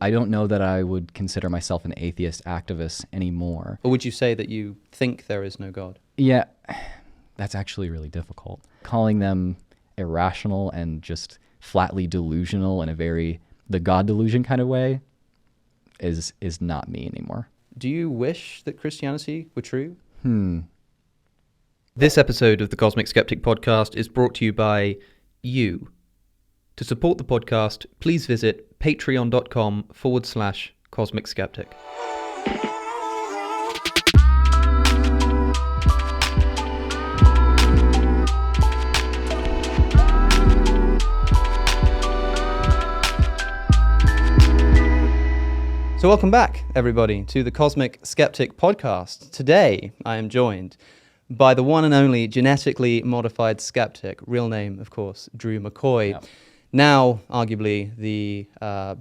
I don't know that I would consider myself an atheist activist anymore. Or would you say that you think there is no God? Yeah, that's actually really difficult. Calling them irrational and just flatly delusional in a the God delusion kind of way is not me anymore. Do you wish that Christianity were true? This episode of the Cosmic Skeptic podcast is brought to you by you. To support the podcast, please visit patreon.com/CosmicSkeptic. So welcome back, everybody, to the Cosmic Skeptic podcast. Today, I am joined by the one and only genetically modified skeptic, real name, of course, Drew McCoy. Yep. Now, arguably, the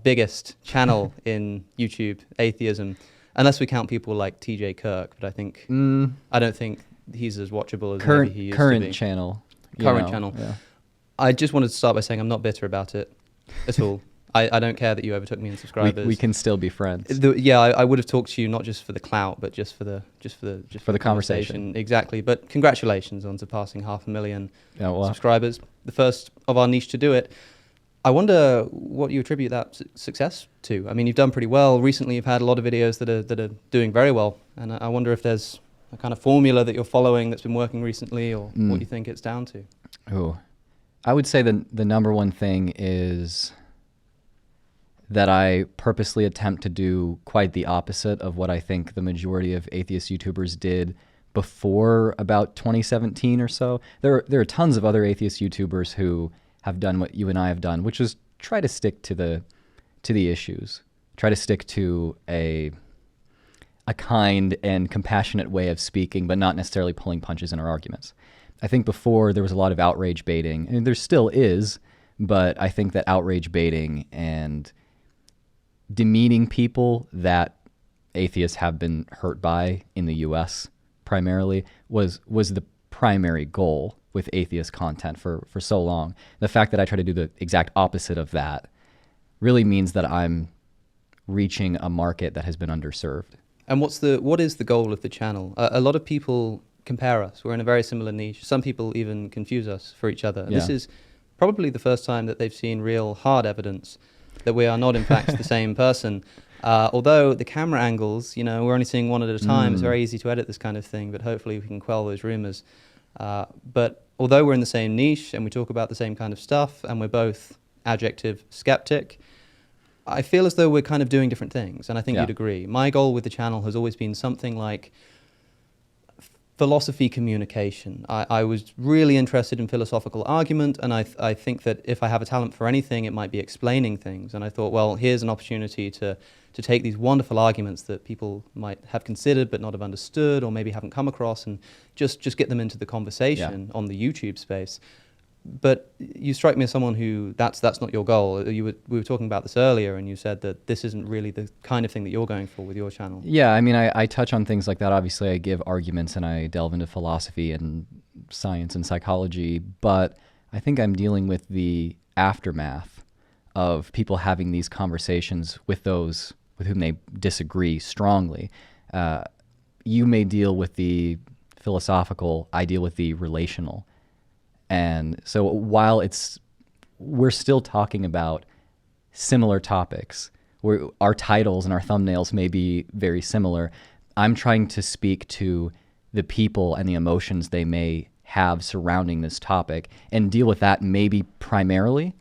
biggest channel in YouTube, atheism, unless we count people like TJ Kirk, but I don't think he's as watchable as maybe he used to be. Current channel. Yeah. I just wanted to start by saying I'm not bitter about it at all. I don't care that you overtook me in subscribers. We can still be friends. I would have talked to you not just for the clout, but just for the conversation. Exactly. But congratulations on surpassing 500,000 Yeah, subscribers. The first of our niche to do it. I wonder what you attribute that success to. I mean, you've done pretty well. Recently, you've had a lot of videos that are doing very well, and I wonder if there's a kind of formula that you're following that's been working recently, or what you think it's down to. Oh, I would say the number one thing is that I purposely attempt to do quite the opposite of what I think the majority of atheist YouTubers did before about 2017 or so. There are tons of other atheist YouTubers who have done what you and I have done, which is try to stick to the issues, try to stick to a kind and compassionate way of speaking, but not necessarily pulling punches in our arguments. I think before there was a lot of outrage baiting, and there still is, but I think that outrage baiting and demeaning people that atheists have been hurt by in the US primarily was the primary goal with atheist content for so long. The fact that I try to do the exact opposite of that really means that I'm reaching a market that has been underserved. And what is the goal of the channel? A lot of people compare us. We're in a very similar niche. Some people even confuse us for each other. Yeah. This is probably the first time that they've seen real hard evidence that we are not in fact the same person. Although the camera angles, we're only seeing one at a time. It's very easy to edit this kind of thing, but hopefully we can quell those rumors. But although we're in the same niche and we talk about the same kind of stuff and we're both adjective skeptic, I feel as though we're kind of doing different things, and I think you'd agree. My goal with the channel has always been something like philosophy communication. I was really interested in philosophical argument, and I think that if I have a talent for anything, it might be explaining things. And I thought, well, here's an opportunity to take these wonderful arguments that people might have considered but not have understood or maybe haven't come across, and just get them into the conversation on the YouTube space. But you strike me as someone who that's not your goal. We were talking about this earlier, and you said that this isn't really the kind of thing that you're going for with your channel. Yeah, I mean, I touch on things like that. Obviously, I give arguments and I delve into philosophy and science and psychology, but I think I'm dealing with the aftermath of people having these conversations with those with whom they disagree strongly. You may deal with the philosophical, I deal with the relational. And so while we're still talking about similar topics, where our titles and our thumbnails may be very similar, I'm trying to speak to the people and the emotions they may have surrounding this topic and deal with that maybe primarily.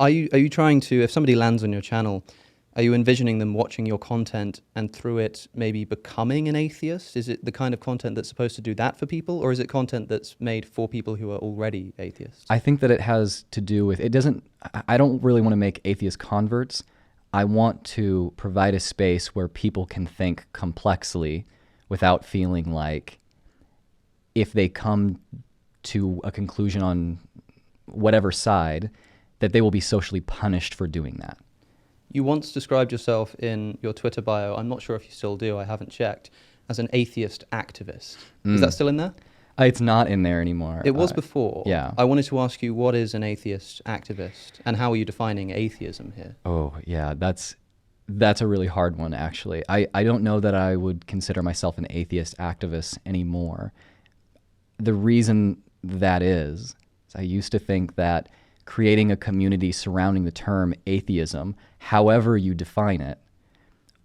Are you trying to, if somebody lands on your channel, are you envisioning them watching your content and through it maybe becoming an atheist? Is it the kind of content that's supposed to do that for people, or is it content that's made for people who are already atheists? I think that it has to do with, I don't really want to make atheist converts. I want to provide a space where people can think complexly without feeling like if they come to a conclusion on whatever side, that they will be socially punished for doing that. You once described yourself in your Twitter bio, I'm not sure if you still do, I haven't checked, as an atheist activist. Is that still in there? It's not in there anymore. It was before. Yeah. I wanted to ask you, what is an atheist activist, and how are you defining atheism here? Oh, yeah, That's a really hard one, actually. I don't know that I would consider myself an atheist activist anymore. The reason that is I used to think that creating a community surrounding the term atheism, however you define it,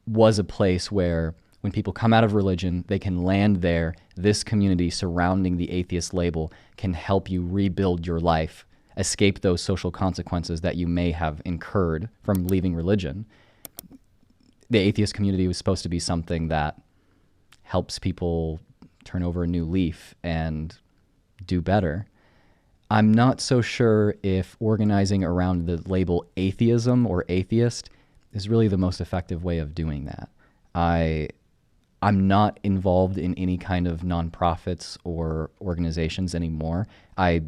was a place where when people come out of religion, they can land there. This community surrounding the atheist label can help you rebuild your life, escape those social consequences that you may have incurred from leaving religion. The atheist community was supposed to be something that helps people turn over a new leaf and do better. I'm not so sure if organizing around the label atheism or atheist is really the most effective way of doing that. I'm not involved in any kind of nonprofits or organizations anymore. I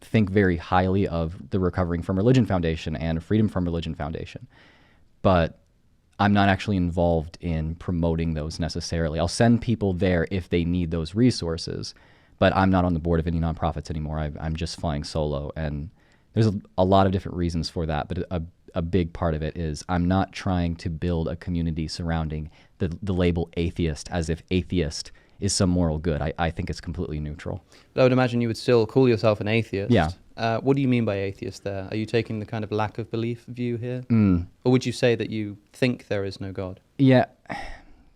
think very highly of the Recovering from Religion Foundation and Freedom from Religion Foundation, but I'm not actually involved in promoting those necessarily. I'll send people there if they need those resources, but I'm not on the board of any nonprofits anymore. I'm just flying solo, and there's a lot of different reasons for that, but a big part of it is I'm not trying to build a community surrounding the label atheist as if atheist is some moral good. I think it's completely neutral. But I would imagine you would still call yourself an atheist. Yeah. What do you mean by atheist there? Are you taking the kind of lack of belief view here? Or would you say that you think there is no God? Yeah,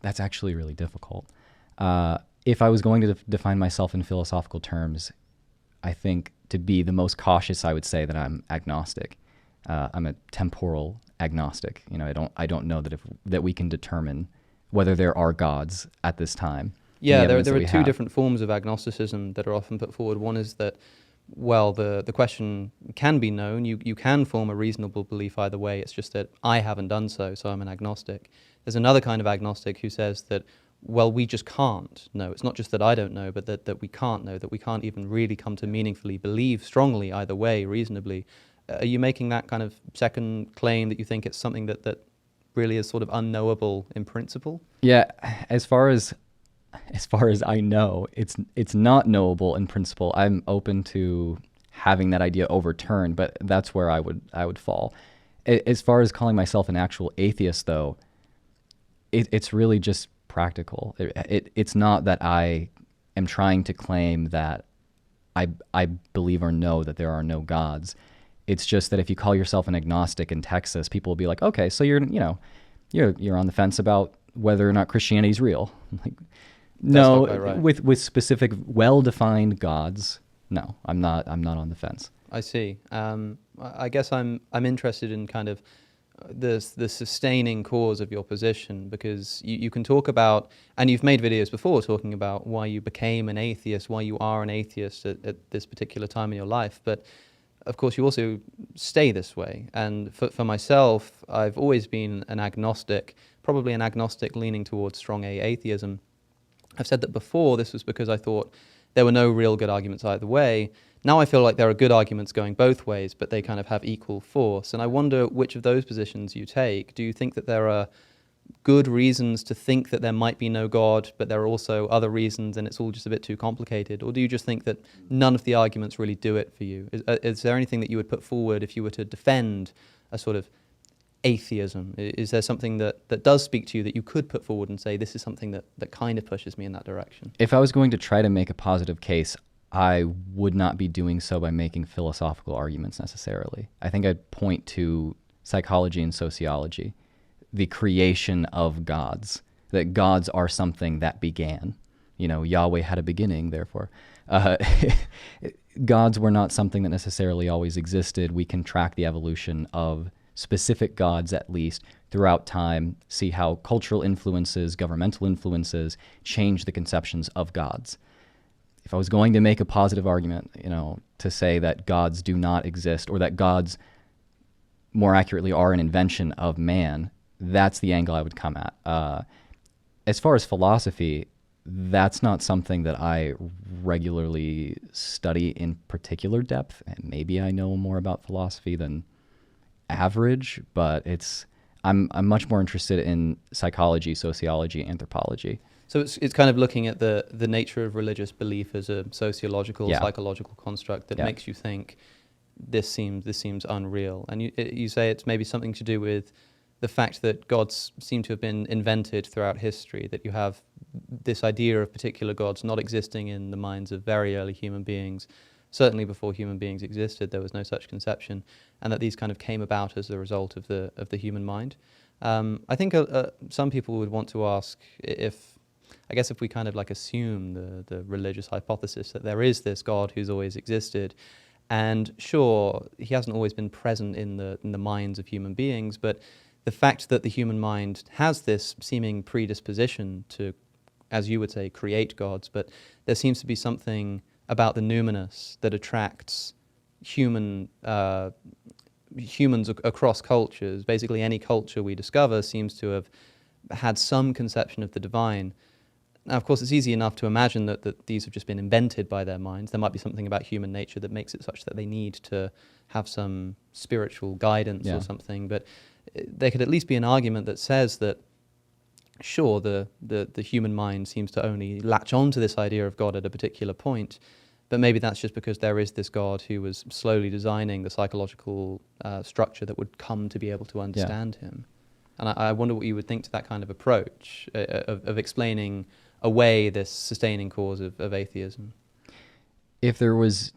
that's actually really difficult. If I was going to define myself in philosophical terms, I think to be the most cautious, I would say that I'm agnostic. I'm a temporal agnostic. I don't know that we can determine whether there are gods at this time. Yeah, there are two different forms of agnosticism that are often put forward. One is that, well, the question can be known. You can form a reasonable belief either way. It's just that I haven't done so I'm an agnostic. There's another kind of agnostic who says that, well, we just can't know. It's not just that I don't know, but that we can't know, that we can't even really come to meaningfully believe strongly either way, reasonably. Are you making that kind of second claim that you think it's something that really is sort of unknowable in principle? Yeah, as far as I know, it's not knowable in principle. I'm open to having that idea overturned, but that's where I would fall. As far as calling myself an actual atheist, though, it's really just practical. It's not that I am trying to claim that I believe or know that there are no gods. It's just that if you call yourself an agnostic in Texas, people will be like, okay, so you're on the fence about whether or not Christianity is real. Like, no, That's not quite right. with specific, well-defined gods, no, I'm not on the fence. I see. I guess I'm interested in kind of the sustaining cause of your position, because you can talk about, and you've made videos before talking about why you became an atheist, why you are an atheist at this particular time in your life, but of course you also stay this way. And for myself, I've always been an agnostic, probably an agnostic leaning towards strong atheism. I've said that before. This was because I thought there were no real good arguments either way. Now I feel like there are good arguments going both ways, but they kind of have equal force. And I wonder which of those positions you take. Do you think that there are good reasons to think that there might be no God, but there are also other reasons and it's all just a bit too complicated? Or do you just think that none of the arguments really do it for you? Is there anything that you would put forward if you were to defend a sort of atheism? Is there something that does speak to you that you could put forward and say, this is something that kind of pushes me in that direction? If I was going to try to make a positive case, I would not be doing so by making philosophical arguments necessarily. I think I'd point to psychology and sociology, the creation of gods, that gods are something that began. Yahweh had a beginning, therefore. Gods were not something that necessarily always existed. We can track the evolution of specific gods, at least, throughout time, see how cultural influences, governmental influences change the conceptions of gods. If I was going to make a positive argument, to say that gods do not exist, or that gods, more accurately, are an invention of man, that's the angle I would come at. As far as philosophy, that's not something that I regularly study in particular depth. And maybe I know more about philosophy than average, but I'm much more interested in psychology, sociology, anthropology. So it's kind of looking at the nature of religious belief as a sociological, psychological construct that makes you think this seems unreal. And you say it's maybe something to do with the fact that gods seem to have been invented throughout history, that you have this idea of particular gods not existing in the minds of very early human beings. Certainly before human beings existed, there was no such conception, and that these kind of came about as a result of the human mind. I think some people would want to ask I guess if we kind of like assume the religious hypothesis that there is this God who's always existed, and sure, he hasn't always been present in the minds of human beings, but the fact that the human mind has this seeming predisposition to, as you would say, create gods, but there seems to be something about the numinous that attracts humans across cultures. Basically, any culture we discover seems to have had some conception of the divine. Now, of course, it's easy enough to imagine that these have just been invented by their minds. There might be something about human nature that makes it such that they need to have some spiritual guidance or something. But there could at least be an argument that says that, sure, the human mind seems to only latch on to this idea of God at a particular point, but maybe that's just because there is this God who was slowly designing the psychological structure that would come to be able to understand him. And I wonder what you would think to that kind of approach of explaining away this sustaining cause of atheism. If there was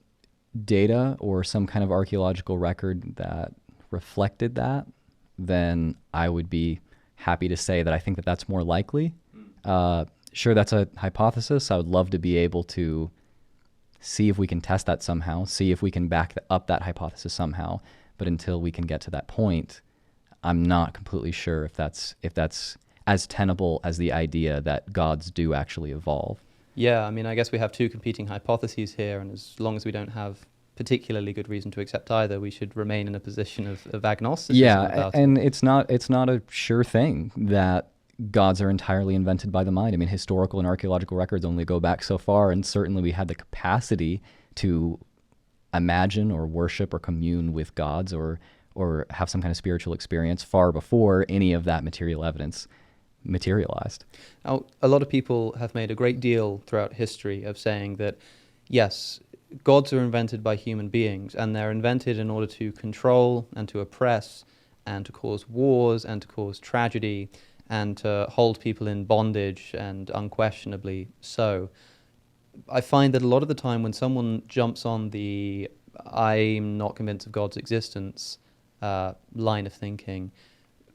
data or some kind of archaeological record that reflected that, then I would be happy to say that I think that that's more likely. Sure, that's a hypothesis. I would love to be able to see if we can test that somehow, see if we can back up that hypothesis somehow. But until we can get to that point, I'm not completely sure if that's as tenable as the idea that gods do actually evolve. Yeah, I mean, I guess we have two competing hypotheses here, and as long as we don't have particularly good reason to accept either, we should remain in a position of agnosticism. Yeah, and it's not a sure thing that gods are entirely invented by the mind. I mean, historical and archaeological records only go back so far, and certainly we had the capacity to imagine or worship or commune with gods or have some kind of spiritual experience far before any of that material evidence materialized. Now, a lot of people have made a great deal throughout history of saying that, yes, gods are invented by human beings, and they're invented in order to control and to oppress and to cause wars and to cause tragedy and to hold people in bondage, and unquestionably so. I find that a lot of the time when someone jumps on the I'm not convinced of God's existence line of thinking,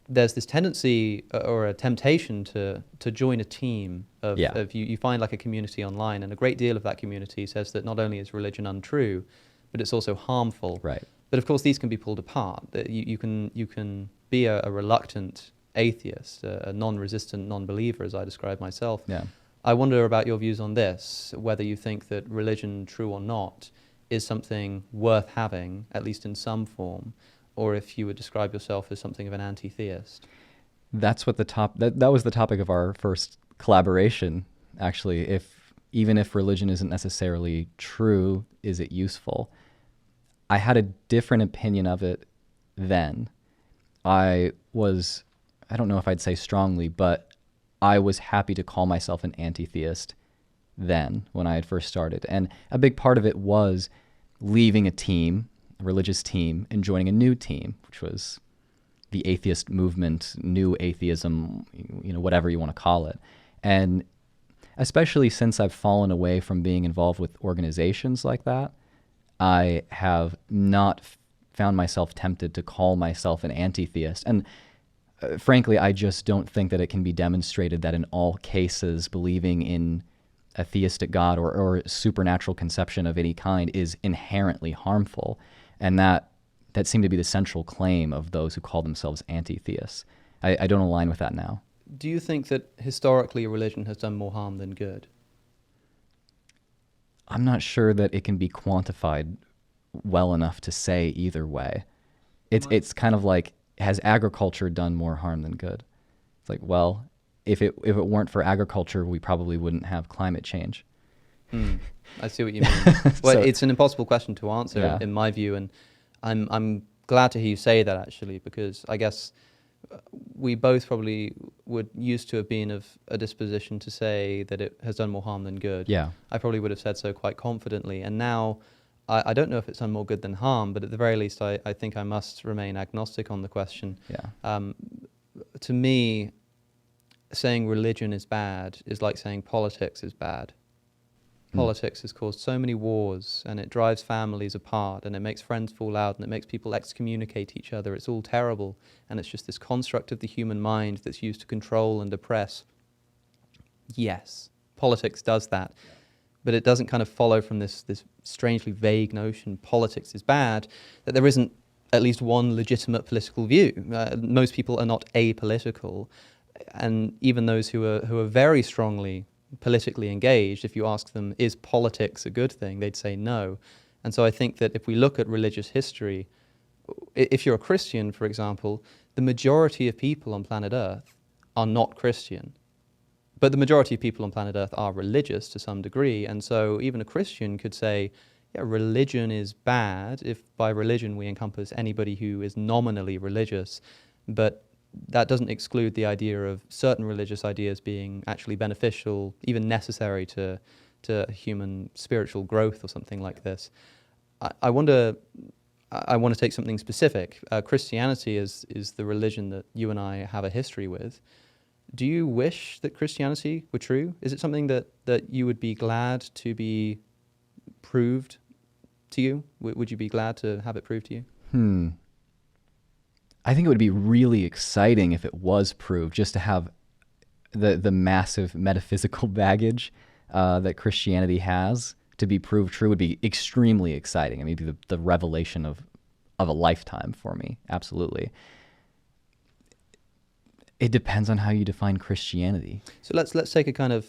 there's this tendency or a temptation to join a team of you find like a community online, and a great deal of that community says that not only is religion untrue, but it's also harmful. Right. But of course these can be pulled apart. That you can be a reluctant atheist, a non-resistant non-believer, as I describe myself. Yeah. I wonder about your views on this, whether you think that religion, true or not, is something worth having, at least in some form, or if you would describe yourself as something of an anti-theist. That's what that was the topic of our first collaboration, actually. Even if religion isn't necessarily true, is it useful? I had a different opinion of it then. I don't know if I'd say strongly, but I was happy to call myself an anti-theist then when I had first started. And a big part of it was leaving a religious team, and joining a new team, which was the atheist movement, new atheism, whatever you want to call it. And especially since I've fallen away from being involved with organizations like that, I have not found myself tempted to call myself an anti-theist. And frankly, I just don't think that it can be demonstrated that in all cases believing in a theistic God or supernatural conception of any kind is inherently harmful. And that seemed to be the central claim of those who call themselves anti-theists. I don't align with that now. Do you think that historically religion has done more harm than good? I'm not sure that it can be quantified well enough to say either way. It's kind of like, has agriculture done more harm than good? It's like, well, if it weren't for agriculture, we probably wouldn't have climate change. I see what you mean. Well, it's an impossible question to answer, in my view, and I'm glad to hear you say that, actually, because I guess we both probably would used to have been of a disposition to say that it has done more harm than good. Yeah. I probably would have said so quite confidently, and now I don't know if it's done more good than harm, but at the very least I think I must remain agnostic on the question. Yeah. to me, saying religion is bad is like saying politics is bad. Politics has caused so many wars, and it drives families apart, and it makes friends fall out, and it makes people excommunicate each other. It's all terrible, and it's just this construct of the human mind that's used to control and oppress. Yes, politics does that, but it doesn't kind of follow from this strangely vague notion, politics is bad, that there isn't at least one legitimate political view. Most people are not apolitical, and even those who are very strongly politically engaged, if you ask them, is politics a good thing, they'd say no. And so I think that if we look at religious history, if you're a Christian, for example, the majority of people on planet Earth are not Christian. But the majority of people on planet Earth are religious to some degree, and so even a Christian could say, yeah, religion is bad, if by religion we encompass anybody who is nominally religious, but that doesn't exclude the idea of certain religious ideas being actually beneficial, even necessary to human spiritual growth or something like this. I want to take something specific. Christianity is the religion that you and I have a history with. Do you wish that Christianity were true? Is it something that you would be glad to be proved to you? Would you be glad to have it proved to you? I think it would be really exciting if it was proved, just to have the massive metaphysical baggage that Christianity has to be proved true would be extremely exciting. I mean, it'd be the revelation of a lifetime for me, absolutely. It depends on how you define Christianity. So let's take a kind of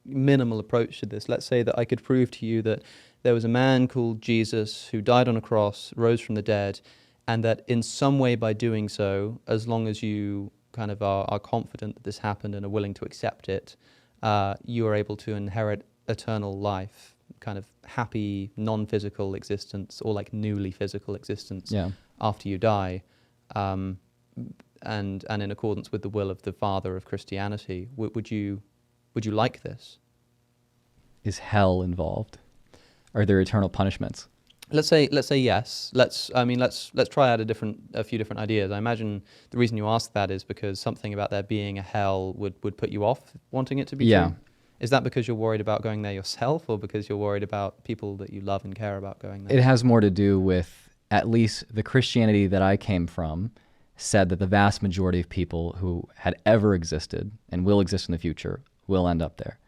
minimal approach to this. Let's say that I could prove to you that there was a man called Jesus who died on a cross, rose from the dead, and that in some way by doing so, as long as you kind of are confident that this happened and are willing to accept it, you are able to inherit eternal life, kind of happy, non-physical existence, or like newly physical existence after you die, and in accordance with the will of the Father of Christianity. Would you like this? Is hell involved? Are there eternal punishments? Let's say yes. Let's try out a few different ideas. I imagine the reason you ask that is because something about there being a hell would put you off wanting it to be true. Is that because you're worried about going there yourself, or because you're worried about people that you love and care about going there? It has more to do with, at least the Christianity that I came from said that the vast majority of people who had ever existed and will exist in the future will end up there.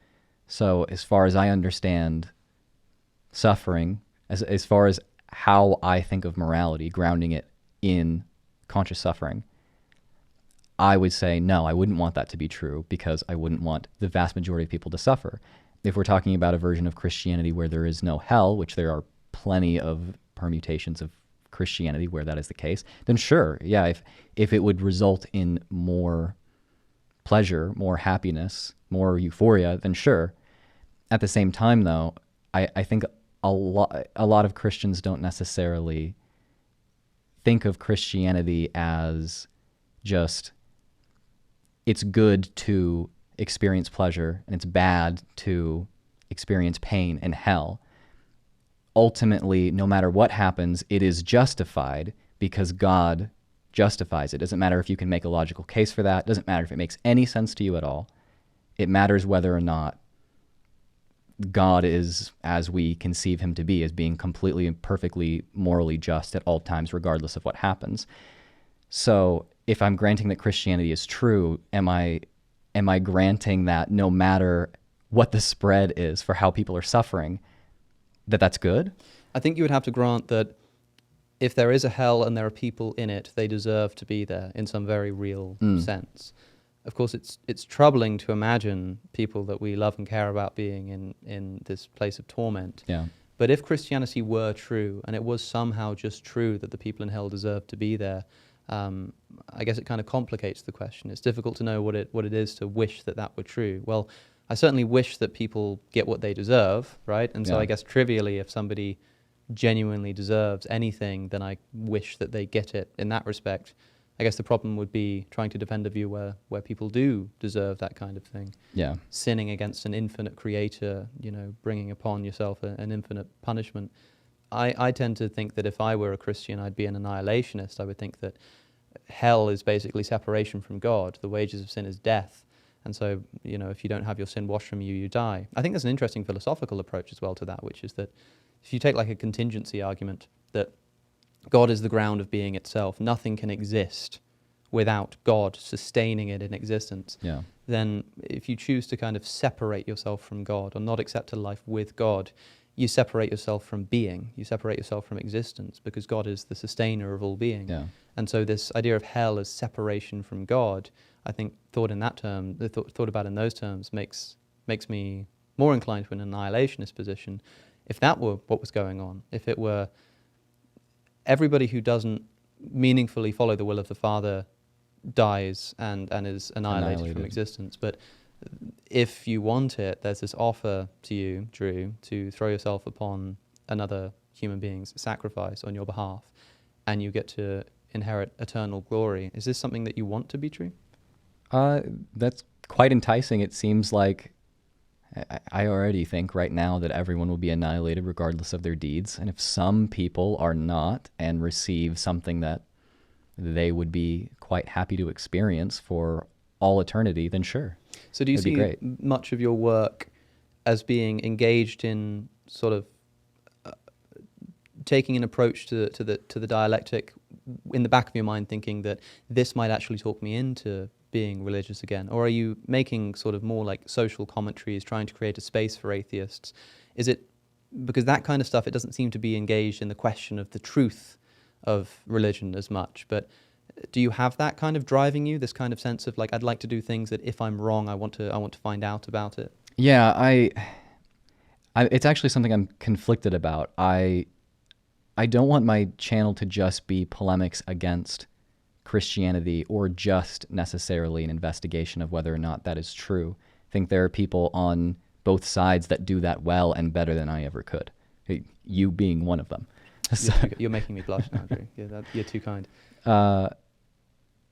So as far as I understand suffering, as far as how I think of morality, grounding it in conscious suffering, I would say no, I wouldn't want that to be true, because I wouldn't want the vast majority of people to suffer. If we're talking about a version of Christianity where there is no hell, which there are plenty of permutations of Christianity where that is the case, then sure, yeah, if it would result in more pleasure, more happiness, more euphoria, then sure. At the same time, though, I think a lot of Christians don't necessarily think of Christianity as just, it's good to experience pleasure and it's bad to experience pain and hell. Ultimately, no matter what happens, it is justified because God justifies it. Doesn't matter if you can make a logical case for that. Doesn't matter if it makes any sense to you at all. It matters whether or not God is as we conceive him to be, as being completely and perfectly morally just at all times, regardless of what happens. So if I'm granting that Christianity is true, am I granting that no matter what the spread is for how people are suffering, that's good? I think you would have to grant that if there is a hell and there are people in it, they deserve to be there in some very real sense. Of course, it's troubling to imagine people that we love and care about being in this place of torment. Yeah. But if Christianity were true, and it was somehow just true that the people in hell deserve to be there, I guess it kind of complicates the question. It's difficult to know what it is to wish that were true. Well, I certainly wish that people get what they deserve, right? And so I guess trivially, if somebody genuinely deserves anything, then I wish that they get it in that respect. I guess the problem would be trying to defend a view where people do deserve that kind of thing. Yeah. Sinning against an infinite creator, bringing upon yourself an infinite punishment. I tend to think that if I were a Christian, I'd be an annihilationist. I would think that hell is basically separation from God. The wages of sin is death. And so, if you don't have your sin washed from you, you die. I think there's an interesting philosophical approach as well to that, which is that if you take like a contingency argument, that God is the ground of being itself, nothing can exist without God sustaining it in existence, Yeah. then if you choose to kind of separate yourself from God or not accept a life with God, you separate yourself from being, you separate yourself from existence, because God is the sustainer of all being. Yeah. And so this idea of hell as separation from God, I think thought about in those terms makes me more inclined to an annihilationist position. If that were what was going on, if it were everybody who doesn't meaningfully follow the will of the Father dies and is annihilated from existence. But if you want it, there's this offer to you, Drew, to throw yourself upon another human being's sacrifice on your behalf, and you get to inherit eternal glory. Is this something that you want to be true? That's quite enticing. It seems like I already think right now that everyone will be annihilated regardless of their deeds. And if some people are not and receive something that they would be quite happy to experience for all eternity, then sure. So do you That'd be see great. much of your work as being engaged in sort of taking an approach to the dialectic in the back of your mind, thinking that this might actually talk me into being religious again? Or are you making sort of more like social commentaries, trying to create a space for atheists? Is it because that kind of stuff, it doesn't seem to be engaged in the question of the truth of religion as much, but do you have that kind of driving you, this kind of sense of like, I'd like to do things that if I'm wrong, I want to find out about it? Yeah, it's actually something I'm conflicted about. I don't want my channel to just be polemics against Christianity or just necessarily an investigation of whether or not that is true. I think there are people on both sides that do that well and better than I ever could. You being one of them. So, You're making me blush now, Drew. You're too kind.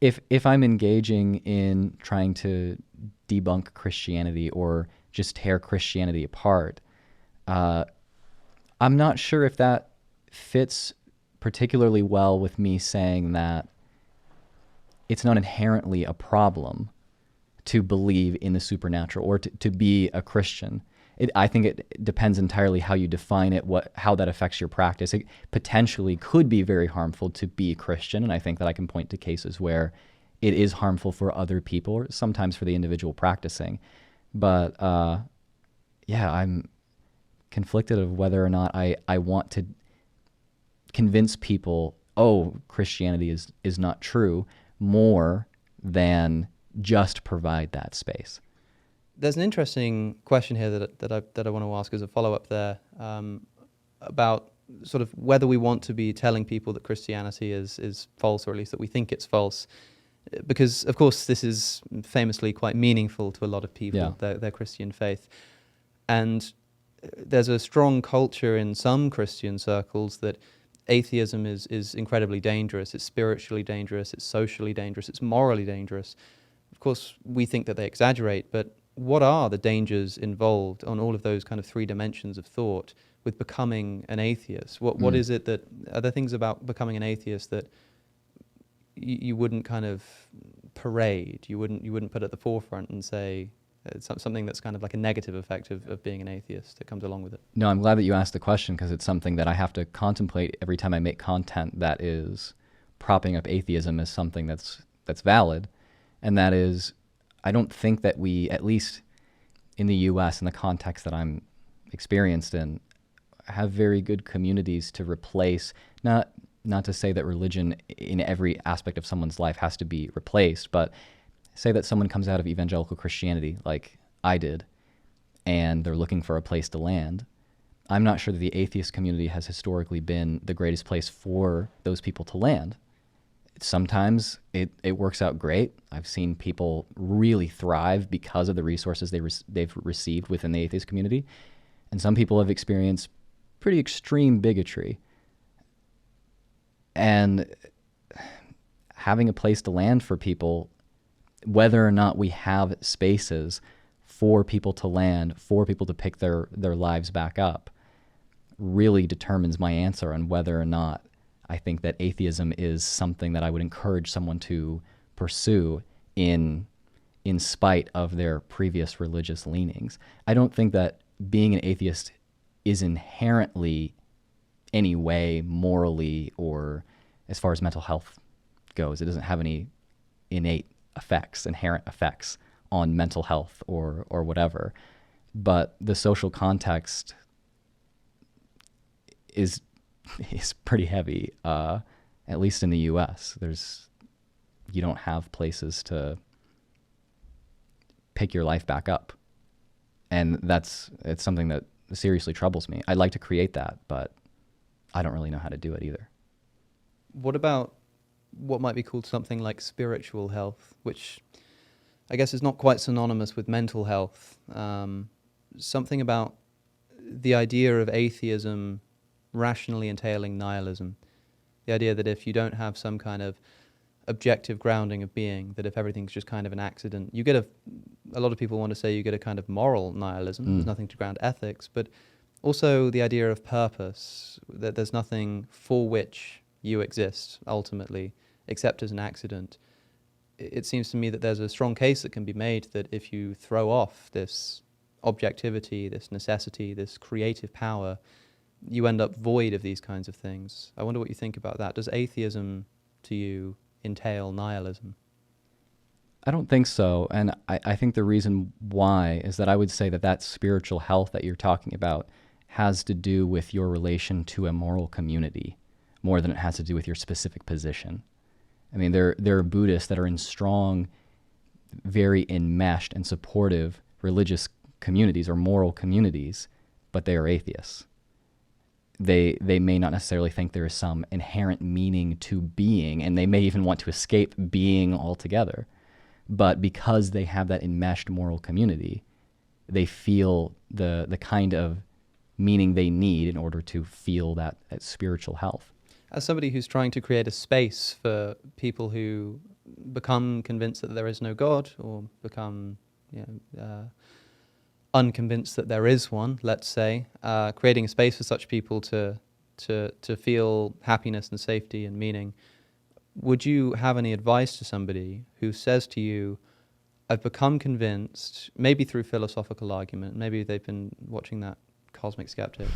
If I'm engaging in trying to debunk Christianity or just tear Christianity apart, I'm not sure if that fits particularly well with me saying that it's not inherently a problem to believe in the supernatural or to be a Christian. I think it depends entirely how you define it, how that affects your practice. It potentially could be very harmful to be Christian, and I think that I can point to cases where it is harmful for other people, or sometimes for the individual practicing. But yeah, I'm conflicted of whether or not I want to convince people, oh, Christianity is not true, more than just provide that space. There's an interesting question here that I want to ask as a follow-up there, about sort of whether we want to be telling people that Christianity is false, or at least that we think it's false. Because, of course, this is famously quite meaningful to a lot of people, their Christian faith. And there's a strong culture in some Christian circles that atheism is incredibly dangerous. It's spiritually dangerous, it's socially dangerous, it's morally dangerous. Of course, we think that they exaggerate, but what are the dangers involved on all of those kind of three dimensions of thought with becoming an atheist? What is it that, are there things about becoming an atheist that you wouldn't kind of parade, you wouldn't put at the forefront and say it's something that's kind of like a negative effect of being an atheist that comes along with it? No, I'm glad that you asked the question, because it's something that I have to contemplate every time I make content that is propping up atheism as something that's valid. And that is, I don't think that we, at least in the US, in the context that I'm experienced in, have very good communities to replace, not to say that religion in every aspect of someone's life has to be replaced, but say that someone comes out of evangelical Christianity like I did, and they're looking for a place to land. I'm not sure that the atheist community has historically been the greatest place for those people to land. Sometimes it works out great. I've seen people really thrive because of the resources they've received within the atheist community. And some people have experienced pretty extreme bigotry. And having a place to land for people, whether or not we have spaces for people to land, for people to pick their lives back up, really determines my answer on whether or not I think that atheism is something that I would encourage someone to pursue in spite of their previous religious leanings. I don't think that being an atheist is inherently any way morally or as far as mental health goes. It doesn't have any innate effects, inherent effects on mental health or whatever. But the social context is pretty heavy, at least in the U.S. You don't have places to pick your life back up, and it's something that seriously troubles me. I'd like to create that, but I don't really know how to do it either. What about what might be called something like spiritual health, which I guess is not quite synonymous with mental health? Something about the idea of atheism rationally entailing nihilism. The idea that if you don't have some kind of objective grounding of being, that if everything's just kind of an accident, you get a lot of people want to say you get a kind of moral nihilism. There's nothing to ground ethics, but also the idea of purpose, that there's nothing for which you exist ultimately, except as an accident. It seems to me that there's a strong case that can be made that if you throw off this objectivity, this necessity, this creative power, you end up void of these kinds of things. I wonder what you think about that. Does atheism, to you, entail nihilism? I don't think so. And I think the reason why is that I would say that spiritual health that you're talking about has to do with your relation to a moral community more than it has to do with your specific position. I mean, there are Buddhists that are in strong, very enmeshed and supportive religious communities or moral communities, but they are atheists. They may not necessarily think there is some inherent meaning to being, and they may even want to escape being altogether. But because they have that enmeshed moral community, they feel the kind of meaning they need in order to feel that spiritual health. As somebody who's trying to create a space for people who become convinced that there is no God, or become unconvinced that there is one, let's say, creating a space for such people to feel happiness and safety and meaning, would you have any advice to somebody who says to you, I've become convinced, maybe through philosophical argument, maybe they've been watching that CosmicSkeptic,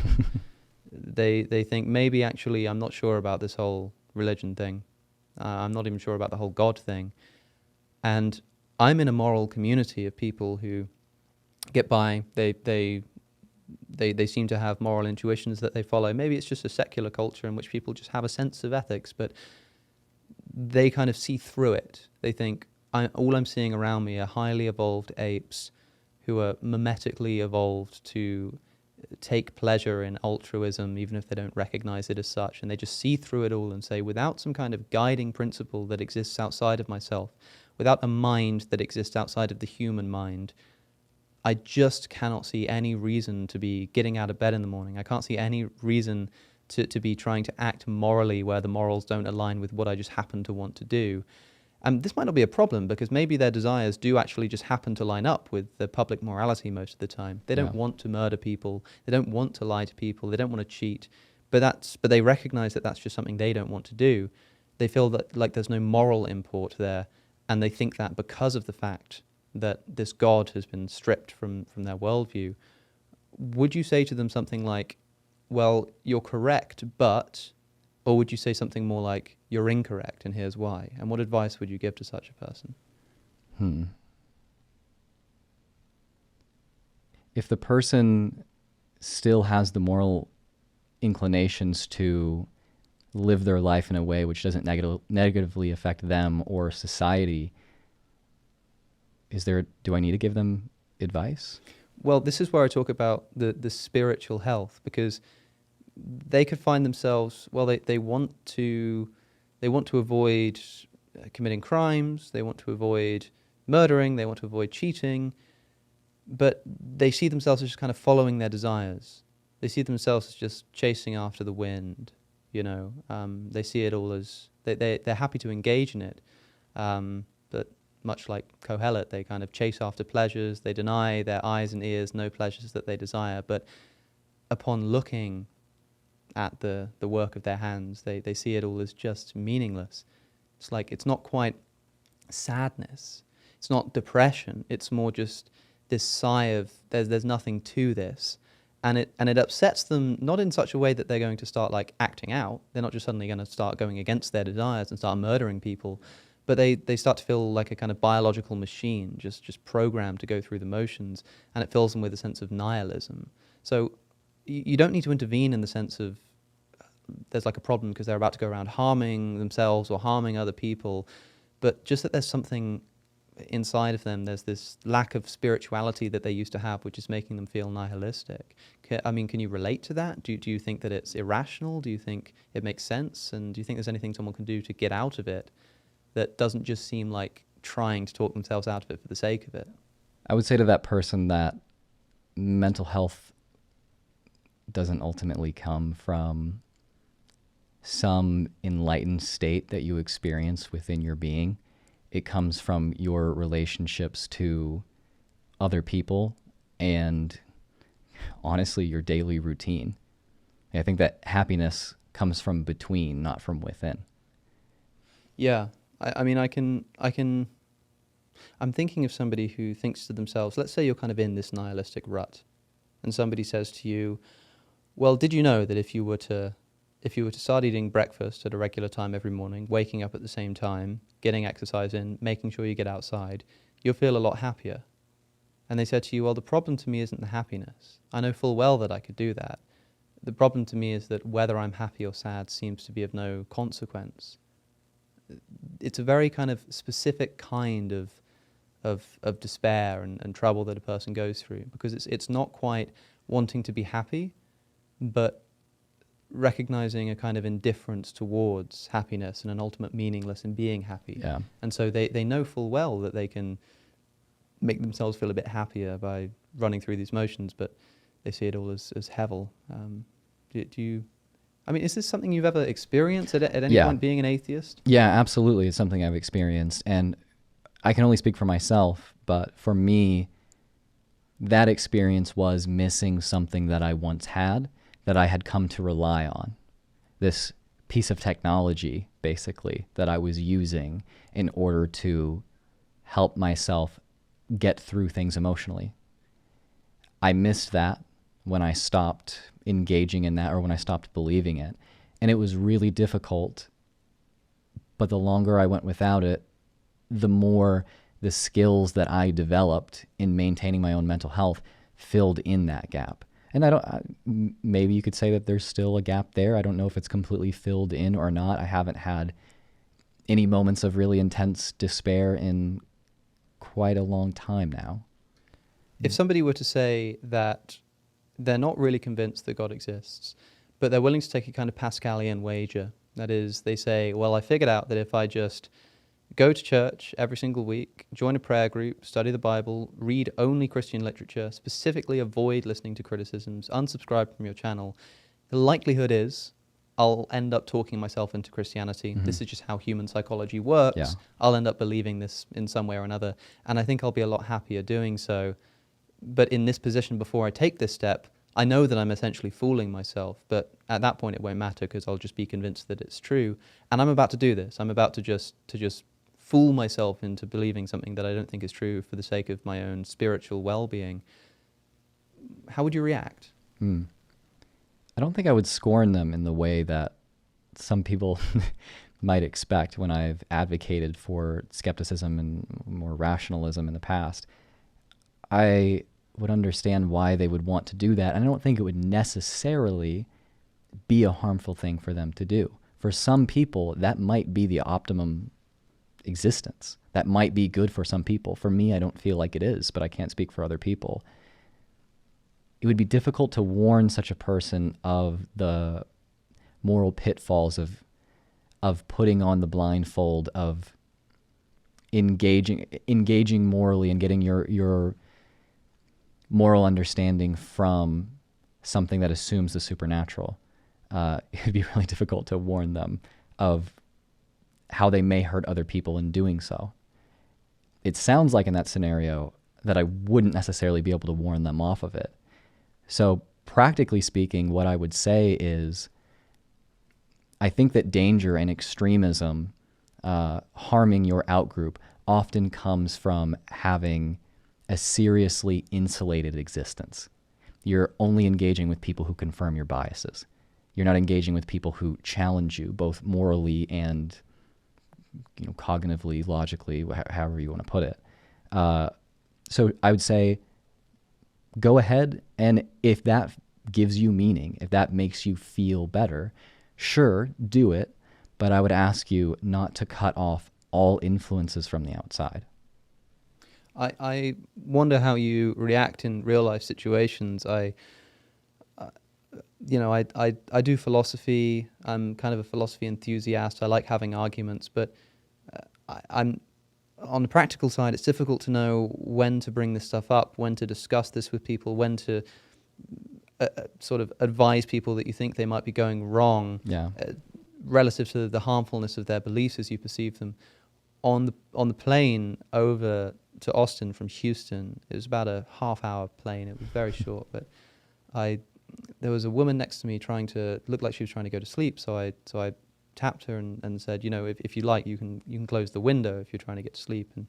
they think maybe actually I'm not sure about this whole religion thing, I'm not even sure about the whole God thing, and I'm in a moral community of people who get by, they seem to have moral intuitions that they follow. Maybe it's just a secular culture in which people just have a sense of ethics, but they kind of see through it. They think, all I'm seeing around me are highly evolved apes who are mimetically evolved to take pleasure in altruism, even if they don't recognize it as such. And they just see through it all and say, without some kind of guiding principle that exists outside of myself, without a mind that exists outside of the human mind, I just cannot see any reason to be getting out of bed in the morning. I can't see any reason to be trying to act morally where the morals don't align with what I just happen to want to do. And this might not be a problem because maybe their desires do actually just happen to line up with the public morality most of the time. They don't want to murder people. They don't want to lie to people. They don't want to cheat. But they recognize that that's just something they don't want to do. They feel that like there's no moral import there. And they think that because of the fact that this God has been stripped from their worldview, would you say to them something like, well, you're correct, but, or would you say something more like, you're incorrect and here's why? And what advice would you give to such a person? If the person still has the moral inclinations to live their life in a way which doesn't negatively affect them or society, do I need to give them advice? Well, this is where I talk about the spiritual health, because they could find themselves, well, they want to avoid committing crimes, they want to avoid murdering, they want to avoid cheating, but they see themselves as just kind of following their desires. They see themselves as just chasing after the wind, They see it all as, they're happy to engage in it, but much like Kohelet, they kind of chase after pleasures, they deny their eyes and ears no pleasures that they desire, but upon looking at the work of their hands. They see it all as just meaningless. It's like it's not quite sadness. It's not depression. It's more just this sigh of there's nothing to this. And it upsets them, not in such a way that they're going to start like acting out. They're not just suddenly going to start going against their desires and start murdering people, but they start to feel like a kind of biological machine, just programmed to go through the motions, and it fills them with a sense of nihilism. So you don't need to intervene in the sense of there's like a problem because they're about to go around harming themselves or harming other people, but just that there's something inside of them, there's this lack of spirituality that they used to have, which is making them feel nihilistic. I mean, can you relate to that? Do you think that it's irrational? Do you think it makes sense? And do you think there's anything someone can do to get out of it that doesn't just seem like trying to talk themselves out of it for the sake of it? I would say to that person that mental health doesn't ultimately come from some enlightened state that you experience within your being. It comes from your relationships to other people and, honestly, your daily routine. And I think that happiness comes from between, not from within. Yeah, I mean, I'm thinking of somebody who thinks to themselves, let's say you're kind of in this nihilistic rut, and somebody says to you, well, did you know that if you were to start eating breakfast at a regular time every morning, waking up at the same time, getting exercise in, making sure you get outside, you'll feel a lot happier? And they said to you, well, the problem to me isn't the happiness. I know full well that I could do that. The problem to me is that whether I'm happy or sad seems to be of no consequence. It's a very kind of specific kind of despair and trouble that a person goes through, because it's not quite wanting to be happy, but recognizing a kind of indifference towards happiness and an ultimate meaningless in being happy. Yeah. And so they know full well that they can make themselves feel a bit happier by running through these motions, but they see it all as hevel. Do you, I mean, is this something you've ever experienced at any point, being an atheist? Yeah, absolutely. It's something I've experienced. And I can only speak for myself, but for me, that experience was missing something that I once had, that I had come to rely on. This piece of technology, basically, that I was using in order to help myself get through things emotionally. I missed that when I stopped engaging in that, or when I stopped believing it. And it was really difficult. But the longer I went without it, the more the skills that I developed in maintaining my own mental health filled in that gap. And maybe you could say that there's still a gap there. I don't know if it's completely filled in or not. I haven't had any moments of really intense despair in quite a long time now. If somebody were to say that they're not really convinced that God exists, but they're willing to take a kind of Pascalian wager, that is, they say, well, I figured out that if I just go to church every single week, join a prayer group, study the Bible, read only Christian literature, specifically avoid listening to criticisms, unsubscribe from your channel, the likelihood is I'll end up talking myself into Christianity. Mm-hmm. This is just how human psychology works. Yeah. I'll end up believing this in some way or another, and I think I'll be a lot happier doing so. But in this position, before I take this step, I know that I'm essentially fooling myself, but at that point it won't matter because I'll just be convinced that it's true. And I'm about to do this. I'm about to just fool myself into believing something that I don't think is true for the sake of my own spiritual well-being. How would you react? I don't think I would scorn them in the way that some people might expect when I've advocated for skepticism and more rationalism in the past. I would understand why they would want to do that, and I don't think it would necessarily be a harmful thing for them to do. For some people, that might be the optimum existence. That might be good for some people. For me, I don't feel like it is, but I can't speak for other people. It would be difficult to warn such a person of the moral pitfalls of putting on the blindfold, of engaging morally and getting your moral understanding from something that assumes the supernatural. It would be really difficult to warn them of how they may hurt other people in doing so. It sounds like in that scenario that I wouldn't necessarily be able to warn them off of it. So practically speaking, what I would say is I think that danger and extremism, harming your outgroup, often comes from having a seriously insulated existence. You're only engaging with people who confirm your biases. You're not engaging with people who challenge you, both morally and cognitively, logically, however you want to put it. So I would say go ahead, and if that gives you meaning, if that makes you feel better, sure, do it, but I would ask you not to cut off all influences from the outside. I wonder how you react in real life situations. I do philosophy. I'm kind of a philosophy enthusiast. I like having arguments, but I'm on the practical side. It's difficult to know when to bring this stuff up, when to discuss this with people, when to sort of advise people that you think they might be going wrong, relative to the harmfulness of their beliefs as you perceive them. On the plane over to Austin from Houston, it was about a half-hour plane. It was very short, but there was a woman next to me looked like she was trying to go to sleep. So I tapped her and said, if you like, you can close the window if you're trying to get to sleep. And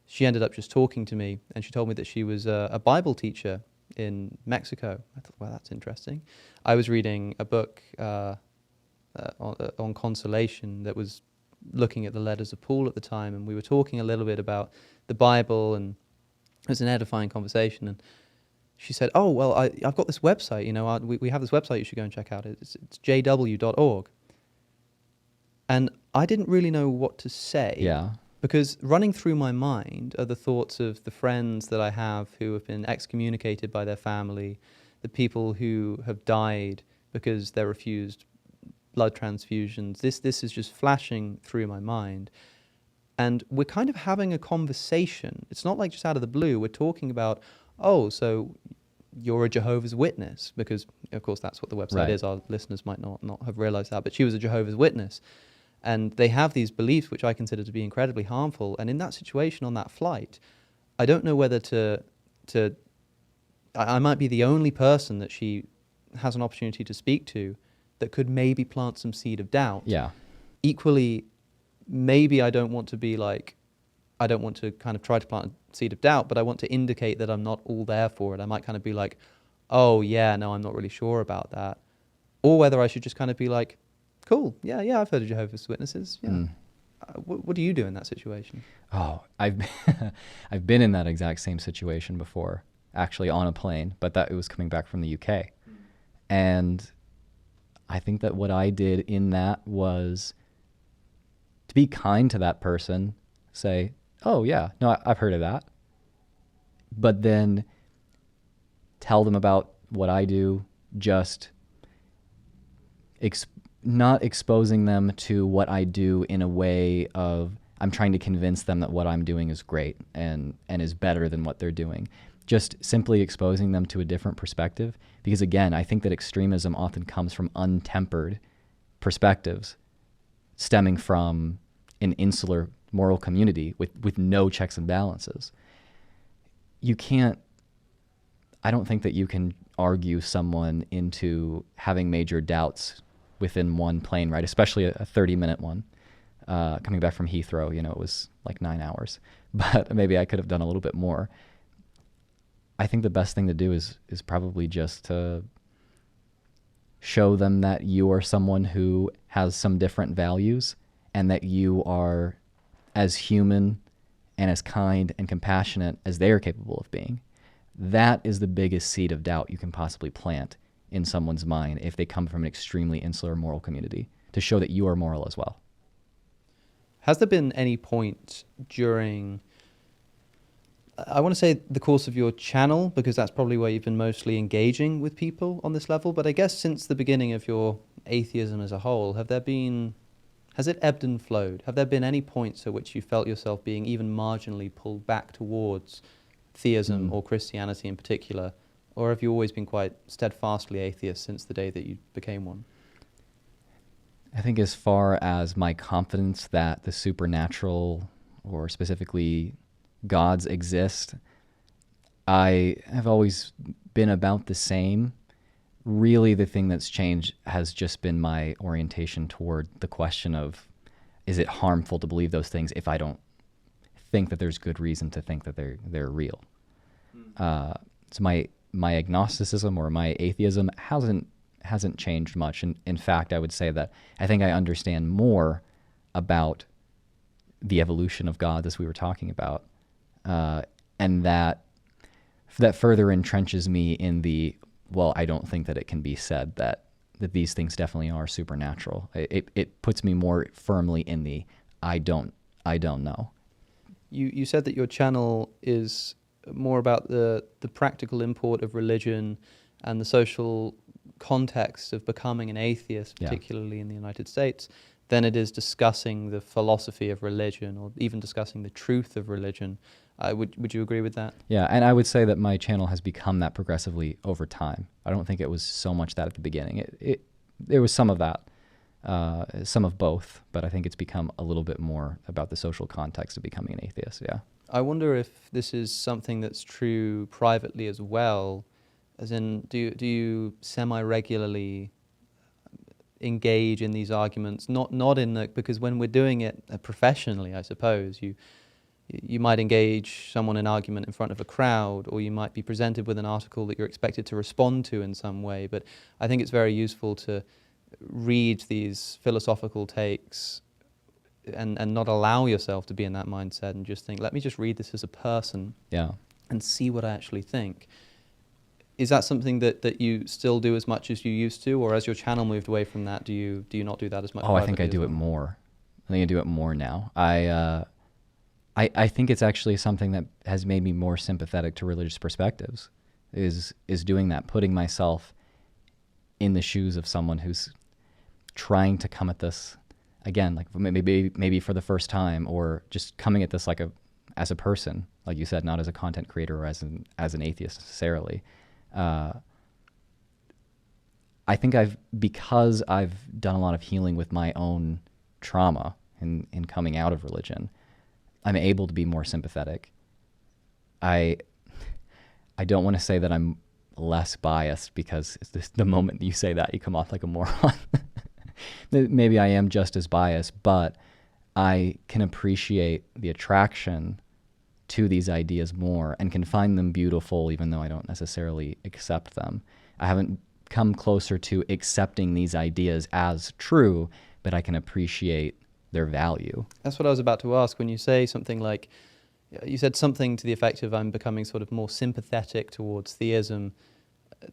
she ended up just talking to me, and she told me that she was a Bible teacher in Mexico. I thought, well, that's interesting. I was reading a book on consolation that was looking at the letters of Paul at the time, and we were talking a little bit about the Bible, and it was an edifying conversation. And she said, "Oh, well, I've got this website. We have this website you should go and check out. It's jw.org." And I didn't really know what to say. Yeah. Because running through my mind are the thoughts of the friends that I have who have been excommunicated by their family, the people who have died because they're refused blood transfusions. This is just flashing through my mind. And we're kind of having a conversation. It's not like just out of the blue. We're talking about, oh, so you're a Jehovah's Witness, because, of course, that's what the website is. Our listeners might not have realized that, but she was a Jehovah's Witness. And they have these beliefs which I consider to be incredibly harmful. And in that situation on that flight, I don't know whether I might be the only person that she has an opportunity to speak to that could maybe plant some seed of doubt. Yeah. Equally, maybe I don't want to kind of try to plant a seed of doubt, but I want to indicate that I'm not all there for it. I might kind of be like, oh yeah, no, I'm not really sure about that. Or whether I should just kind of be like, cool, yeah, I've heard of Jehovah's Witnesses. Yeah. What do you do in that situation? Oh, I've been in that exact same situation before, actually on a plane, but it was coming back from the UK. And I think that what I did in that was to be kind to that person, say, oh yeah, no, I've heard of that. But then tell them about what I do, just not exposing them to what I do in a way of I'm trying to convince them that what I'm doing is great and is better than what they're doing. Just simply exposing them to a different perspective. Because again, I think that extremism often comes from untempered perspectives stemming from an insular moral community with no checks and balances. I don't think that you can argue someone into having major doubts within one plane ride, especially a 30-minute one. Coming back from Heathrow, it was like 9 hours, but maybe I could have done a little bit more. I think the best thing to do is probably just to show them that you are someone who has some different values and that you are as human and as kind and compassionate as they are capable of being. That is the biggest seed of doubt you can possibly plant in someone's mind if they come from an extremely insular moral community, to show that you are moral as well. Has there been any point during, I want to say the course of your channel, because that's probably where you've been mostly engaging with people on this level, but I guess since the beginning of your atheism as a whole, has it ebbed and flowed? Have there been any points at which you felt yourself being even marginally pulled back towards theism or Christianity in particular? Or have you always been quite steadfastly atheist since the day that you became one? I think as far as my confidence that the supernatural, or specifically gods, exist, I have always been about the same. really the thing that's changed has just been my orientation toward the question of, is it harmful to believe those things if I don't think that there's good reason to think that they're real? So my agnosticism or my atheism hasn't changed much. And in fact, I would say that I think I understand more about the evolution of God, as we were talking about, and that further entrenches me in the, well, I don't think that it can be said that these things definitely are supernatural. It puts me more firmly in the I don't know. You said that your channel is more about the practical import of religion and the social context of becoming an atheist, particularly in the United States, than it is discussing the philosophy of religion or even discussing the truth of religion. Would you agree with that? Yeah, and I would say that my channel has become that progressively over time. I don't think it was so much that at the beginning. There was some of that, some of both, but I think it's become a little bit more about the social context of becoming an atheist, yeah. I wonder if this is something that's true privately as well, as in, do you semi-regularly engage in these arguments? Not in the, because when we're doing it professionally, I suppose, you might engage someone in argument in front of a crowd, or you might be presented with an article that you're expected to respond to in some way. But I think it's very useful to read these philosophical takes and not allow yourself to be in that mindset and just think, let me just read this as a person and see what I actually think. Is that something that you still do as much as you used to, or as your channel moved away from that, do you not do that as much? Oh, I think I do it more. I think I do it more now. I think it's actually something that has made me more sympathetic to religious perspectives, is doing that, putting myself in the shoes of someone who's trying to come at this, again, like maybe for the first time, or just coming at this as a person, like you said, not as a content creator or as an atheist necessarily. I think because I've done a lot of healing with my own trauma in coming out of religion, I'm able to be more sympathetic. I don't want to say that I'm less biased, because it's the moment you say that, you come off like a moron. Maybe I am just as biased, but I can appreciate the attraction to these ideas more and can find them beautiful, even though I don't necessarily accept them. I haven't come closer to accepting these ideas as true, but I can appreciate their value. That's what I was about to ask. When you say something like, you said something to the effect of, I'm becoming sort of more sympathetic towards theism,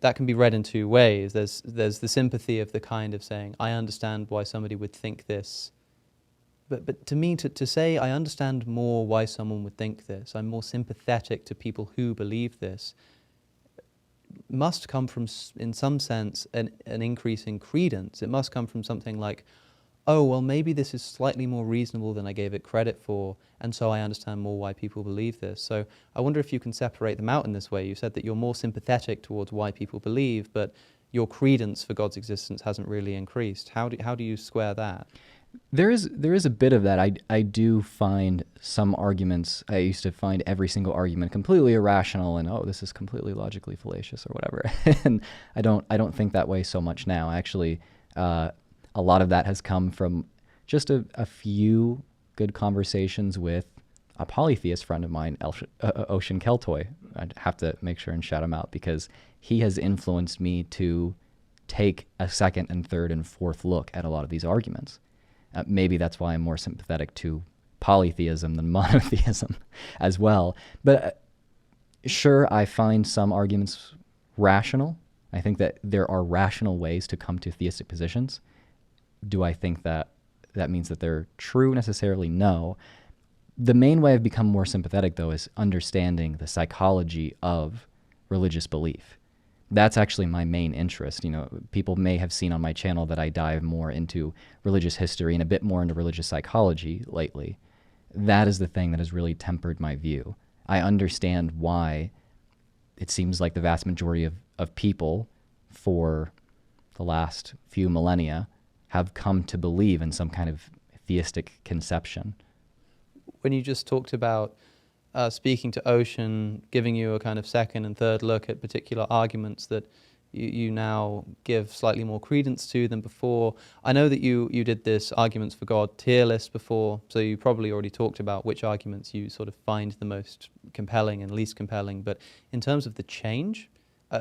that can be read in two ways. There's the sympathy of the kind of saying, I understand why somebody would think this. But to me, to say I understand more why someone would think this, I'm more sympathetic to people who believe this, must come from, in some sense, an increase in credence. It must come from something like, oh, well, maybe this is slightly more reasonable than I gave it credit for, and so I understand more why people believe this. So I wonder if you can separate them out in this way. You said that you're more sympathetic towards why people believe, but your credence for God's existence hasn't really increased. How do you square that? There is a bit of that. I do find some arguments, I used to find every single argument completely irrational and, oh, this is completely logically fallacious or whatever. And I don't think that way so much now. Actually, a lot of that has come from just a few good conversations with a polytheist friend of mine, Ocean Keltoy. I'd have to make sure and shout him out, because he has influenced me to take a second and third and fourth look at a lot of these arguments. Maybe that's why I'm more sympathetic to polytheism than monotheism as well. But sure, I find some arguments rational. I think that there are rational ways to come to theistic positions. Do I think that means that they're true necessarily? No. The main way I've become more sympathetic, though, is understanding the psychology of religious belief. That's actually my main interest. You know, people may have seen on my channel that I dive more into religious history and a bit more into religious psychology lately. That is the thing that has really tempered my view. I understand why it seems like the vast majority of people for the last few millennia have come to believe in some kind of theistic conception. When you just talked about speaking to Ocean, giving you a kind of second and third look at particular arguments that you now give slightly more credence to than before. I know that you did this arguments for God tier list before, so you probably already talked about which arguments you sort of find the most compelling and least compelling. But in terms of the change,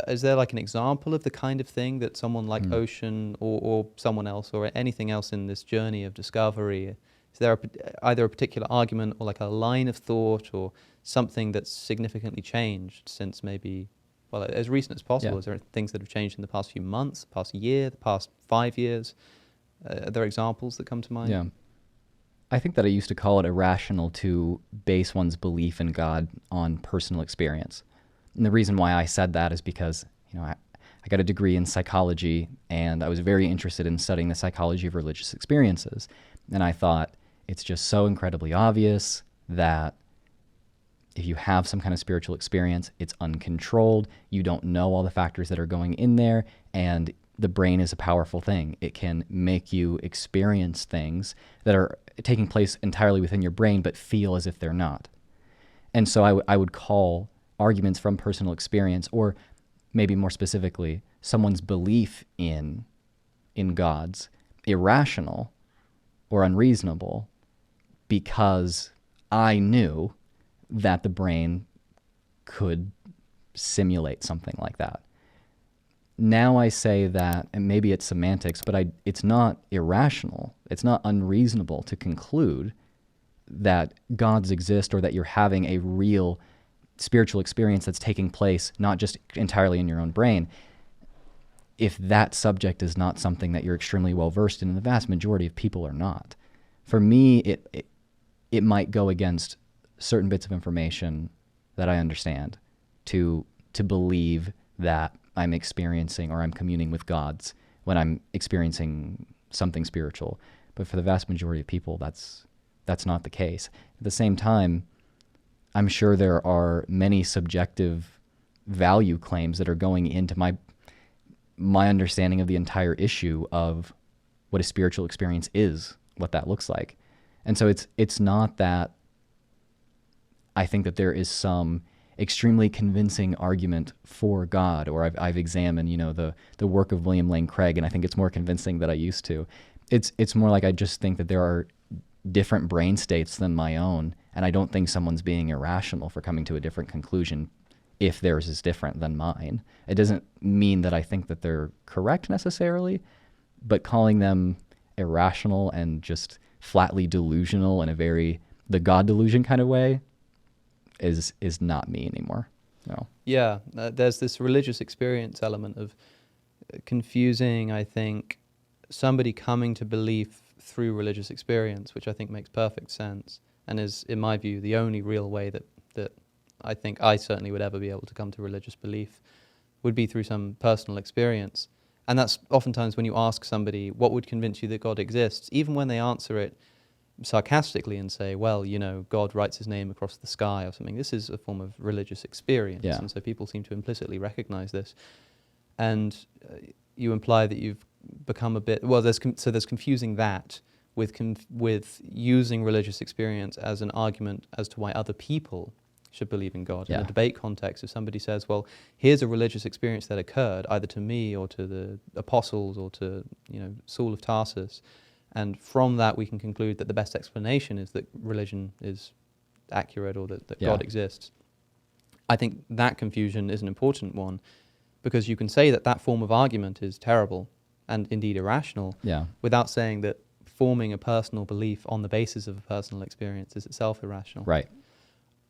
is there like an example of the kind of thing that someone like Ocean or someone else or anything else in this journey of discovery, is there either a particular argument or like a line of thought or something that's significantly changed since maybe, well, as recent as possible? Yeah. Is there things that have changed in the past few months, the past year, the past 5 years? Are there examples that come to mind? Yeah. I think that I used to call it irrational to base one's belief in God on personal experience. And the reason why I said that is because, I got a degree in psychology, and I was very interested in studying the psychology of religious experiences. And I thought it's just so incredibly obvious that if you have some kind of spiritual experience, it's uncontrolled. You don't know all the factors that are going in there, and the brain is a powerful thing. It can make you experience things that are taking place entirely within your brain, but feel as if they're not. And so I would call arguments from personal experience, or maybe more specifically, someone's belief in gods, irrational or unreasonable, because I knew that the brain could simulate something like that. Now I say that, and maybe it's semantics, but it's not irrational. It's not unreasonable to conclude that gods exist or that you're having a real spiritual experience that's taking place not just entirely in your own brain, if that subject is not something that you're extremely well versed in, and the vast majority of people are not. For me, it might go against certain bits of information that I understand to believe that I'm experiencing or I'm communing with gods when I'm experiencing something spiritual. But for the vast majority of people, that's not the case. At the same time, I'm sure there are many subjective value claims that are going into my understanding of the entire issue of what a spiritual experience is, what that looks like. And so it's not that I think that there is some extremely convincing argument for God, or I've examined, the work of William Lane Craig, and I think it's more convincing than I used to. It's more like I just think that there are different brain states than my own, and I don't think someone's being irrational for coming to a different conclusion if theirs is different than mine. It doesn't mean that I think that they're correct necessarily, but calling them irrational and just flatly delusional in the God delusion kind of way is not me anymore. No. Yeah, there's this religious experience element of confusing, I think, somebody coming to belief through religious experience, which I think makes perfect sense and is, in my view, the only real way that I think I certainly would ever be able to come to religious belief, would be through some personal experience. And that's oftentimes when you ask somebody, what would convince you that God exists, even when they answer it sarcastically and say, well, God writes his name across the sky or something. This is a form of religious experience. Yeah. And so people seem to implicitly recognize this. And you imply that you've become a bit, well, there's confusing that with using religious experience as an argument as to why other people should believe in God. Yeah. In a debate context, if somebody says, well, here's a religious experience that occurred either to me or to the apostles or to, Saul of Tarsus, and from that we can conclude that the best explanation is that religion is accurate or that God exists. I think that confusion is an important one, because you can say that form of argument is terrible and indeed irrational, without saying that forming a personal belief on the basis of a personal experience is itself irrational. Right.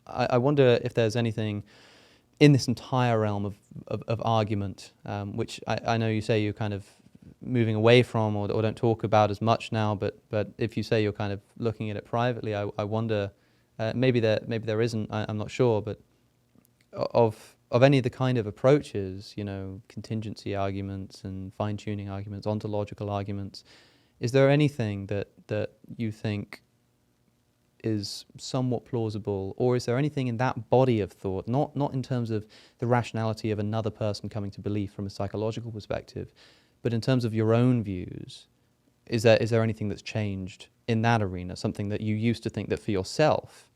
I wonder if there's anything in this entire realm of argument, which I know you say you're kind of moving away from or don't talk about as much now, but if you say you're kind of looking at it privately, I wonder, maybe there isn't, I'm not sure, but of any of the kind of approaches, contingency arguments and fine-tuning arguments, ontological arguments, is there anything that you think is somewhat plausible, or is there anything in that body of thought, not in terms of the rationality of another person coming to belief from a psychological perspective, but in terms of your own views, is there anything that's changed in that arena, something that you used to think that for yourself,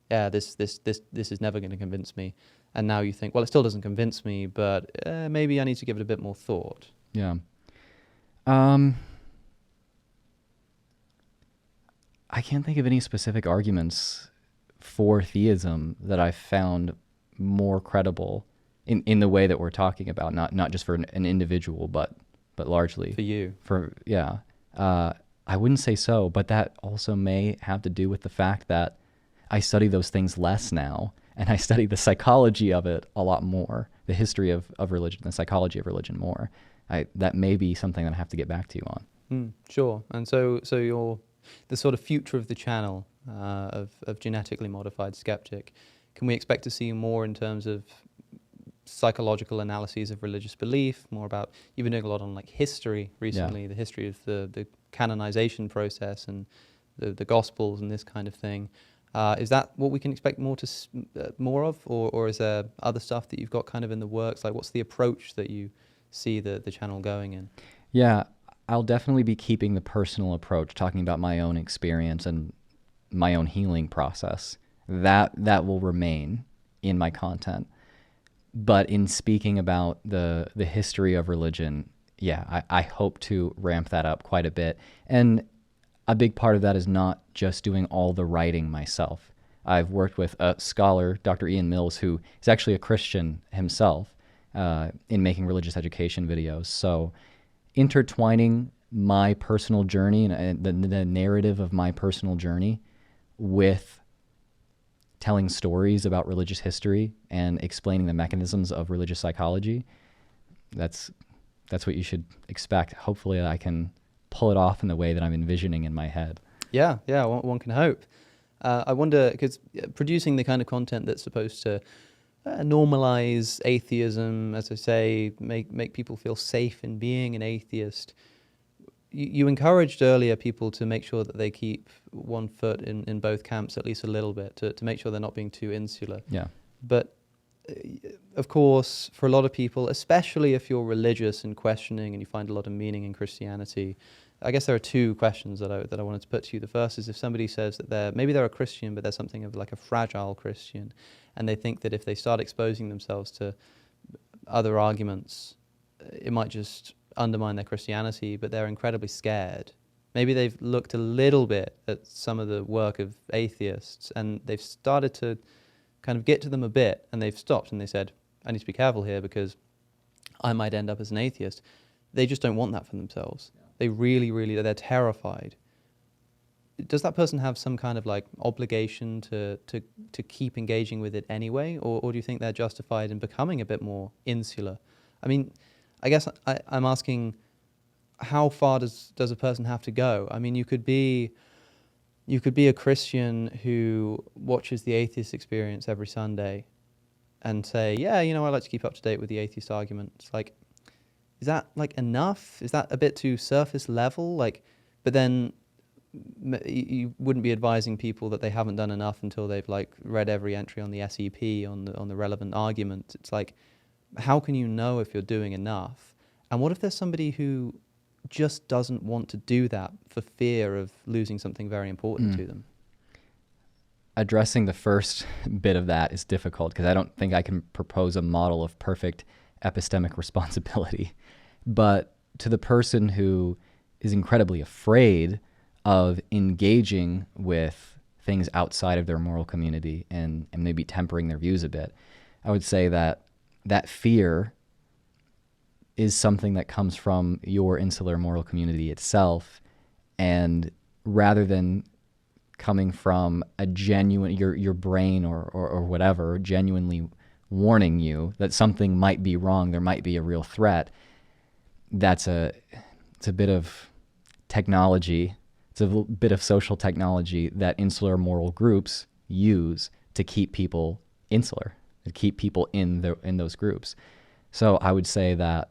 this is never going to convince me, and now you think, well, it still doesn't convince me, but maybe I need to give it a bit more thought? Yeah. I can't think of any specific arguments for theism that I found more credible in the way that we're talking about, not just for an individual, but largely For you. I wouldn't say so, but that also may have to do with the fact that I study those things less now, and I study the psychology of it a lot more, the history of religion, the psychology of religion more. That may be something that I have to get back to you on. Sure. And so you're the sort of future of the channel of genetically modified skeptic. Can we expect to see more in terms of psychological analyses of religious belief, more about, you've been doing a lot on like history recently, the history of the canonization process and the Gospels and this kind of thing. Is that what we can expect more of, or is there other stuff that you've got kind of in the works? Like, what's the approach that you see the channel going in? Yeah, I'll definitely be keeping the personal approach, talking about my own experience and my own healing process. That will remain in my content. But in speaking about the history of religion, yeah, I hope to ramp that up quite a bit. And a big part of that is not just doing all the writing myself. I've worked with a scholar, Dr. Ian Mills, who is actually a Christian himself, in making religious education videos. So intertwining my personal journey and the narrative of my personal journey with telling stories about religious history and explaining the mechanisms of religious psychology, that's what you should expect. Hopefully I can pull it off in the way that I'm envisioning in my head. Yeah, one can hope. I wonder, because producing the kind of content that's supposed to normalize atheism, as I say, make people feel safe in being an atheist. You encouraged earlier people to make sure that they keep one foot in both camps at least a little bit, to make sure they're not being too insular. Yeah. But of course, for a lot of people, especially if you're religious and questioning and you find a lot of meaning in Christianity, I guess there are two questions that I wanted to put to you. The first is, if somebody says that maybe they're a Christian, but they're something of like a fragile Christian, and they think that if they start exposing themselves to other arguments, it might just undermine their Christianity, but they're incredibly scared. Maybe they've looked a little bit at some of the work of atheists, and they've started to kind of get to them a bit, and they've stopped and they said, I need to be careful here because I might end up as an atheist. They just don't want that for themselves. Yeah. They really, they're terrified. Does that person have some kind of like obligation to keep engaging with it anyway? Or do you think they're justified in becoming a bit more insular? I mean, I guess I'm asking, how far does a person have to go? I mean, you could be a Christian who watches the Atheist Experience every Sunday and say, yeah, I like to keep up to date with the atheist argument. It's like, is that like enough? Is that a bit too surface level? Like, but then you wouldn't be advising people that they haven't done enough until they've like read every entry on the SEP on the relevant argument. It's like, how can you know if you're doing enough? And what if there's somebody who just doesn't want to do that for fear of losing something very important to them? Addressing the first bit of that is difficult because I don't think I can propose a model of perfect epistemic responsibility. But to the person who is incredibly afraid of engaging with things outside of their moral community and maybe tempering their views a bit, I would say that fear is something that comes from your insular moral community itself, and rather than coming from a genuine, your brain or whatever, genuinely warning you that something might be wrong, there might be a real threat, it's a bit of technology, it's a bit of social technology that insular moral groups use to keep people insular, to keep people in those groups. So I would say that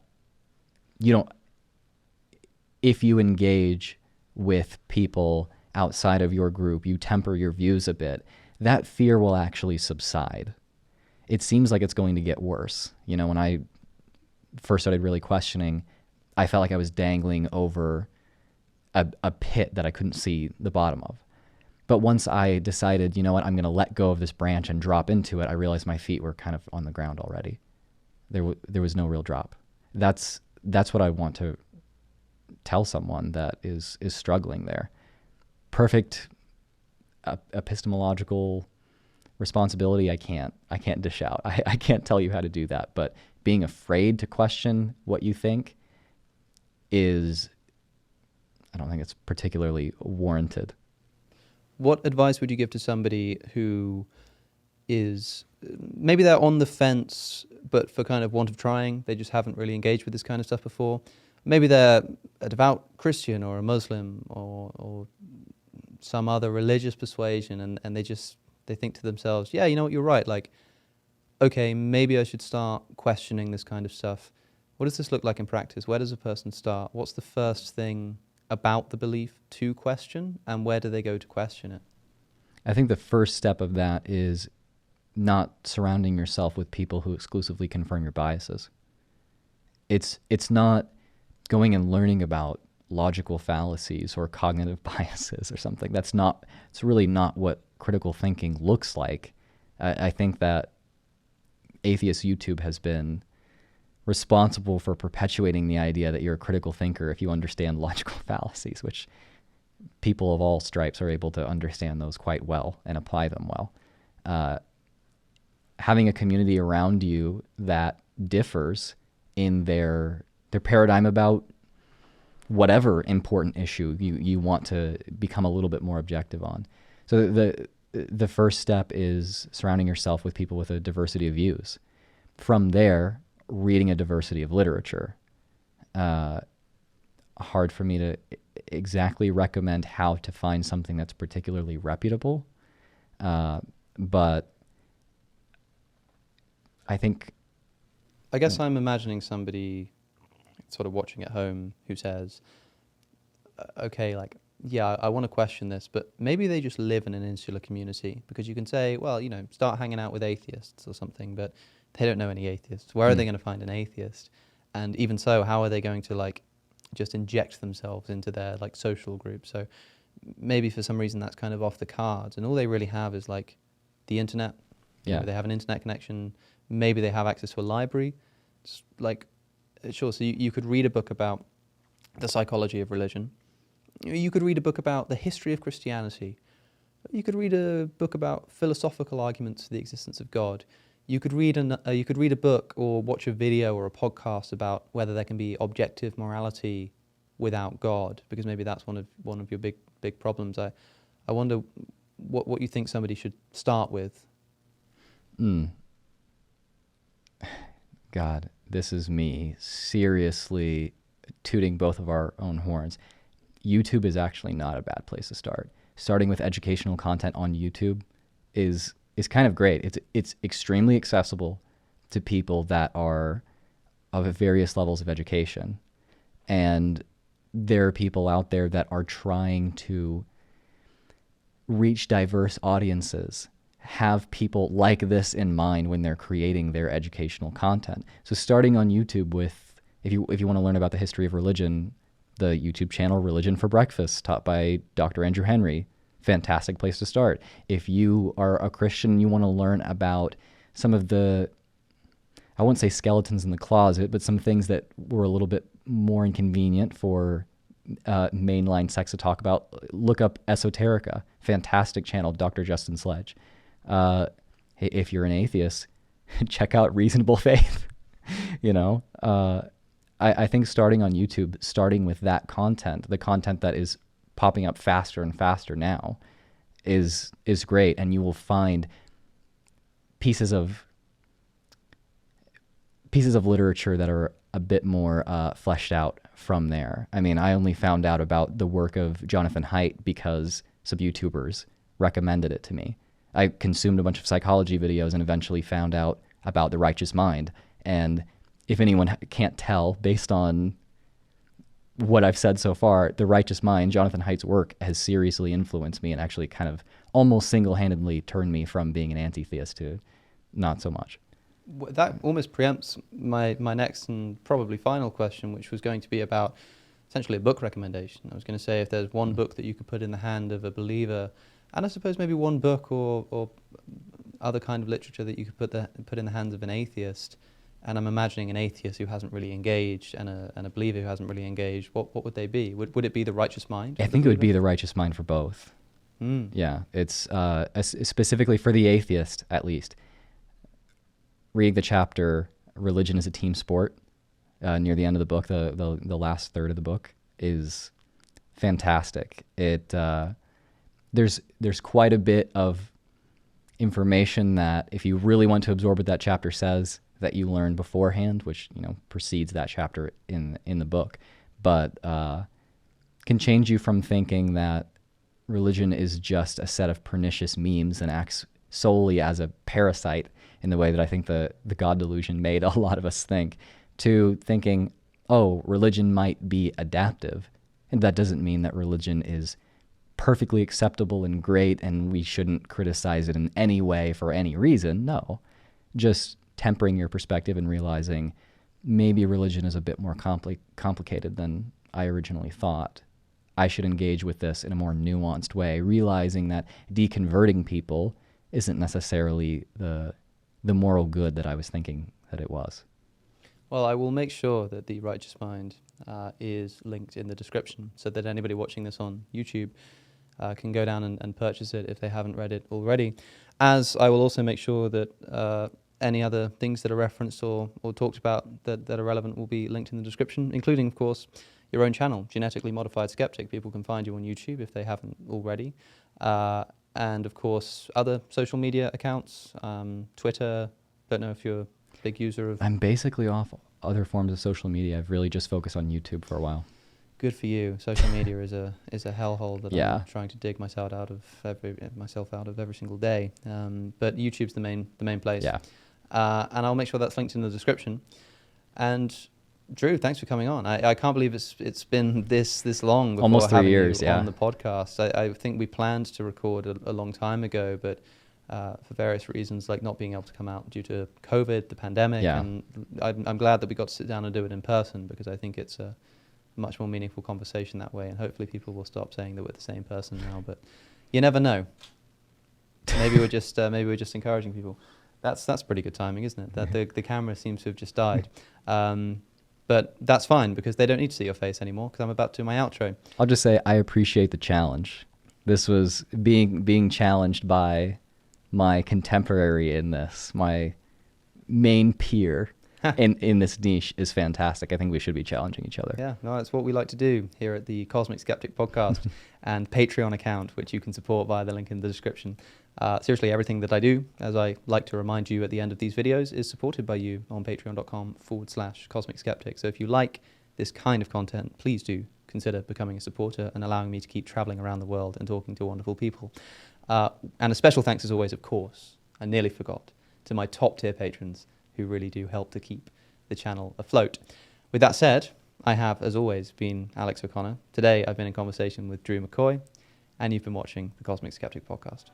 if you engage with people outside of your group, you temper your views a bit, that fear will actually subside. It seems like it's going to get worse. When I first started really questioning, I felt like I was dangling over a pit that I couldn't see the bottom of. But once I decided, you know what, I'm going to let go of this branch and drop into it, I realized my feet were kind of on the ground already. There was no real drop. That's what I want to tell someone that is struggling there. Perfect epistemological responsibility, I can't dish out. I can't tell you how to do that. But being afraid to question what you think is, I don't think it's particularly warranted. What advice would you give to somebody who is, maybe they're on the fence, but for kind of want of trying, they just haven't really engaged with this kind of stuff before? Maybe they're a devout Christian or a Muslim or some other religious persuasion, and they think to themselves, yeah, you know what, you're right. Like, okay, maybe I should start questioning this kind of stuff. What does this look like in practice? Where does a person start? What's the first thing about the belief to question, and where do they go to question it? I think the first step of that is not surrounding yourself with people who exclusively confirm your biases. It's not going and learning about logical fallacies or cognitive biases or something. It's really not what critical thinking looks like. I think that atheist YouTube has been responsible for perpetuating the idea that you're a critical thinker if you understand logical fallacies, which people of all stripes are able to understand those quite well and apply them well. Having a community around you that differs in their paradigm about whatever important issue you want to become a little bit more objective on. So the first step is surrounding yourself with people with a diversity of views. From there, reading a diversity of literature. Hard for me to exactly recommend how to find something that's particularly reputable, but I guess I'm imagining somebody sort of watching at home who says, okay, like, yeah, I want to question this, but maybe they just live in an insular community, because you can say, well, you know, start hanging out with atheists or something, but they don't know any atheists. Where are they going to find an atheist? And even so, how are they going to like just inject themselves into their like social group? So maybe for some reason that's kind of off the cards, and all they really have is like the internet. Yeah. Maybe they have an internet connection. Maybe they have access to a library. It's like, sure, so you could read a book about the psychology of religion. You could read a book about the history of Christianity. You could read a book about philosophical arguments for the existence of God. You could read a book or watch a video or a podcast about whether there can be objective morality without God, because maybe that's one of your big problems. I wonder what you think somebody should start with. God, this is me seriously tooting both of our own horns. YouTube is actually not a bad place to start. Starting with educational content on YouTube is kind of great. It's extremely accessible to people that are of various levels of education. And there are people out there that are trying to reach diverse audiences, have people like this in mind when they're creating their educational content. So starting on YouTube with, if you want to learn about the history of religion, the YouTube channel Religion for Breakfast, taught by Dr. Andrew Henry, fantastic place to start. If you are a Christian and you want to learn about some of the, I won't say skeletons in the closet, but some things that were a little bit more inconvenient for mainline sects to talk about, look up Esoterica, fantastic channel, Dr. Justin Sledge. If you're an atheist, check out Reasonable Faith. I think starting on YouTube, starting with that content, the content that is popping up faster and faster now, is great, and you will find pieces of literature that are a bit more fleshed out from there. I mean, I only found out about the work of Jonathan Haidt because some YouTubers recommended it to me. I consumed a bunch of psychology videos and eventually found out about the righteous mind. And if anyone can't tell, based on what I've said so far, the righteous mind, Jonathan Haidt's work, has seriously influenced me and actually kind of almost single-handedly turned me from being an anti-theist to not so much. That almost preempts my next and probably final question, which was going to be about essentially a book recommendation. I was going to say, if there's one book that you could put in the hand of a believer And I suppose maybe one book or other kind of literature that you could put in the hands of an atheist. And I'm imagining an atheist who hasn't really engaged and a believer who hasn't really engaged. What would they be? Would it be The Righteous Mind? I think it would be The Righteous Mind for both. Mm. Yeah, it's specifically for the atheist, at least. Reading the chapter "Religion is a Team Sport" near the end of the book, the last third of the book, is fantastic. There's quite a bit of information that, if you really want to absorb what that chapter says, that you learn beforehand, which precedes that chapter in the book, but can change you from thinking that religion is just a set of pernicious memes and acts solely as a parasite in the way that I think the God delusion made a lot of us think, to thinking, oh, religion might be adaptive. And that doesn't mean that religion is perfectly acceptable and great and we shouldn't criticize it in any way for any reason. No, just tempering your perspective and realizing maybe religion is a bit more complicated than I originally thought. I should engage with this in a more nuanced way, realizing that deconverting people isn't necessarily the moral good that I was thinking that it was. Well, I will make sure that The Righteous Mind is linked in the description so that anybody watching this on YouTube can go down and purchase it if they haven't read it already. As I will also make sure that any other things that are referenced or talked about that are relevant will be linked in the description, including, of course, your own channel, Genetically Modified Skeptic. People can find you on YouTube if they haven't already. And, of course, other social media accounts, Twitter. Don't know if you're a big user of... I'm basically off other forms of social media. I've really just focused on YouTube for a while. Good for you. Social media is a hellhole that Yeah. I'm trying to dig myself out of every single day. But YouTube's the main place. Yeah. And I'll make sure that's linked in the description. And Drew, thanks for coming on. I can't believe it's been this long before Almost 3 having years, you yeah. on the podcast. I think we planned to record a long time ago, but for various reasons, like not being able to come out due to COVID, the pandemic, Yeah. and I'm glad that we got to sit down and do it in person, because I think it's a much more meaningful conversation that way, and hopefully people will stop saying that we're the same person now. But you never know. Maybe we're just encouraging people. That's pretty good timing, isn't it? That the camera seems to have just died. But that's fine, because they don't need to see your face anymore, because I'm about to do my outro. I'll just say I appreciate the challenge. This was being challenged by my contemporary in this, my main peer in this niche is fantastic. I think we should be challenging each other. Yeah, no, that's what we like to do here at the Cosmic Skeptic podcast and Patreon account, which you can support via the link in the description. Seriously, everything that I do, as I like to remind you at the end of these videos, is supported by you on patreon.com/CosmicSkeptic. So if you like this kind of content, please do consider becoming a supporter and allowing me to keep traveling around the world and talking to wonderful people. And a special thanks, as always, of course, I nearly forgot, to my top tier patrons who really do help to keep the channel afloat. With that said, I have, as always, been Alex O'Connor. Today, I've been in conversation with Drew McCoy, and you've been watching the Cosmic Skeptic podcast.